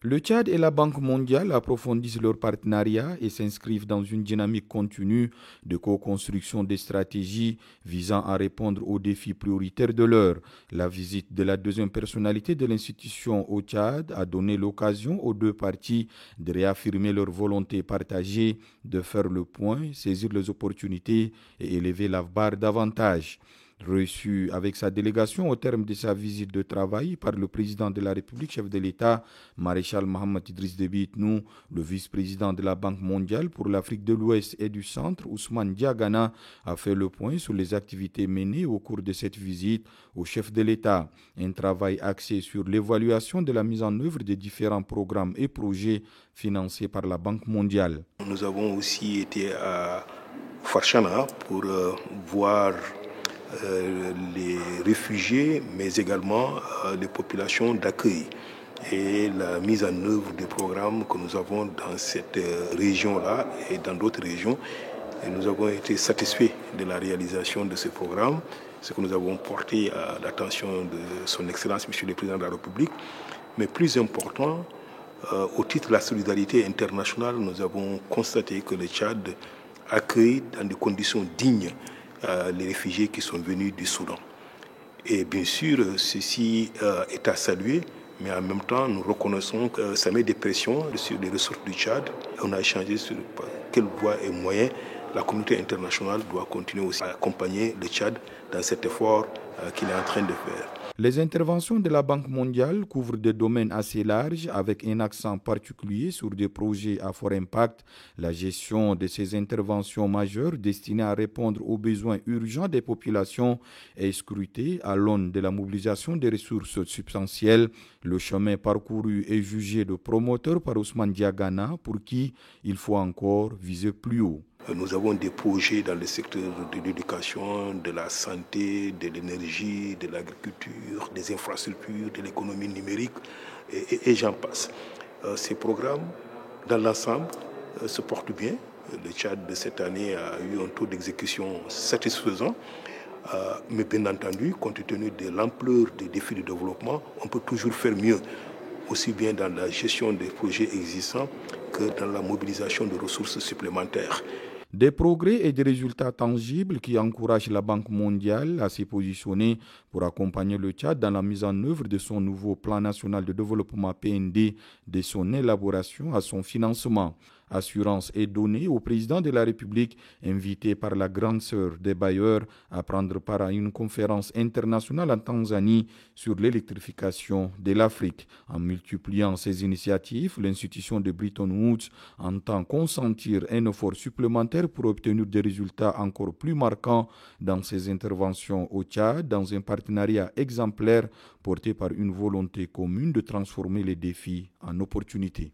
Le Tchad et la Banque mondiale approfondissent leur partenariat et s'inscrivent dans une dynamique continue de co-construction des stratégies visant à répondre aux défis prioritaires de l'heure. La visite de la deuxième personnalité de l'institution au Tchad a donné l'occasion aux deux parties de réaffirmer leur volonté partagée de faire le point, saisir les opportunités et élever la barre davantage. Reçu avec sa délégation au terme de sa visite de travail par le président de la République, chef de l'État, maréchal Mohamed Idriss Déby Itnou, le vice-président de la Banque mondiale pour l'Afrique de l'Ouest et du Centre, Ousmane Diagana, a fait le point sur les activités menées au cours de cette visite au chef de l'État. Un travail axé sur l'évaluation de la mise en œuvre des différents programmes et projets financés par la Banque mondiale. Nous avons aussi été à Farchana pour voir les réfugiés, mais également les populations d'accueil et la mise en œuvre des programmes que nous avons dans cette région-là et dans d'autres régions. Et nous avons été satisfaits de la réalisation de ce programme, ce que nous avons porté à l'attention de son Excellence, Monsieur le Président de la République. Mais plus important, au titre de la solidarité internationale, nous avons constaté que le Tchad accueille dans des conditions dignes les réfugiés qui sont venus du Soudan. Et bien sûr, ceci est à saluer, mais en même temps, nous reconnaissons que ça met des pressions sur les ressources du Tchad. On a échangé sur quelle voie et moyens la communauté internationale doit continuer aussi à accompagner le Tchad dans cet effort qu'il est en train de faire. Les interventions de la Banque mondiale couvrent des domaines assez larges avec un accent particulier sur des projets à fort impact. La gestion de ces interventions majeures destinées à répondre aux besoins urgents des populations est scrutée à l'aune de la mobilisation des ressources substantielles. Le chemin parcouru est jugé de promoteur par Ousmane Diagana pour qui il faut encore viser plus haut. Nous avons des projets dans le secteur de l'éducation, de la santé, de l'énergie, de l'agriculture, des infrastructures, de l'économie numérique et j'en passe. Ces programmes, dans l'ensemble, se portent bien. Le Tchad de cette année a eu un taux d'exécution satisfaisant. Mais bien entendu, compte tenu de l'ampleur des défis de développement, on peut toujours faire mieux, aussi bien dans la gestion des projets existants que dans la mobilisation de ressources supplémentaires. Des progrès et des résultats tangibles qui encouragent la Banque mondiale à se positionner pour accompagner le Tchad dans la mise en œuvre de son nouveau plan national de développement PND, de son élaboration à son financement. Assurance est donnée au président de la République, invité par la grande sœur des bailleurs à prendre part à une conférence internationale en Tanzanie sur l'électrification de l'Afrique. En multipliant ces initiatives, l'institution de Bretton Woods entend consentir un effort supplémentaire pour obtenir des résultats encore plus marquants dans ses interventions au Tchad, dans un partenariat exemplaire porté par une volonté commune de transformer les défis en opportunités.